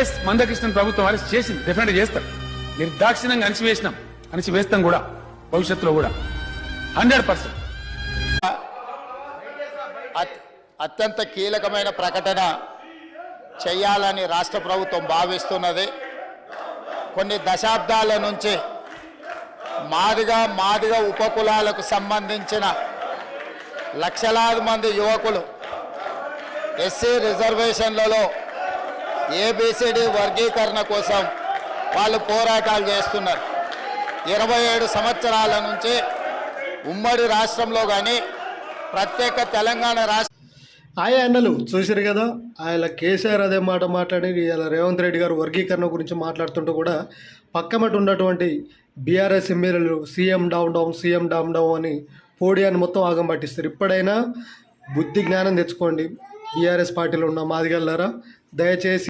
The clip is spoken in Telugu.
ఎస్ మందకృష్ణన్ ప్రభుత్వం అరెస్ట్ చేసింది, డెఫినెట్ చేస్తాం. నిర్దాక్షిణ్యంగా అణిచివేస్తాం కూడా భవిష్యత్తులో కూడా 100%. అత్యంత కీలకమైన ప్రకటన చేయాలని రాష్ట్ర ప్రభుత్వం భావిస్తున్నది. కొన్ని దశాబ్దాల నుంచి మాదిగ ఉపకులాలకు సంబంధించిన లక్షలాది మంది యువకులు ఎస్సీ రిజర్వేషన్లలో ఏబిసిడి వర్గీకరణ కోసం వాళ్ళు పోరాటాలు చేస్తున్నారు. 27 సంవత్సరాల నుంచి ఉమ్మడి రాష్ట్రంలో కానీ ప్రత్యేక తెలంగాణ రాష్ట్ర ఆయా అన్నలు చూసారు కదా, ఆయన కేసీఆర్ అదే మాట మాట్లాడి ఇలా రేవంత్ రెడ్డి గారు వర్గీకరణ గురించి మాట్లాడుతుంటూ కూడా పక్కమటి ఉన్నటువంటి బీఆర్ఎస్ ఎమ్మెల్యేలు సీఎం డౌన్ డౌన్ అని పోడియాన్ని మొత్తం ఆగం పట్టిస్తారు. ఇప్పుడైనా బుద్ధి జ్ఞానం తెచ్చుకోండి బీఆర్ఎస్ పార్టీలో ఉన్న మాదిగల్లారా, దయచేసి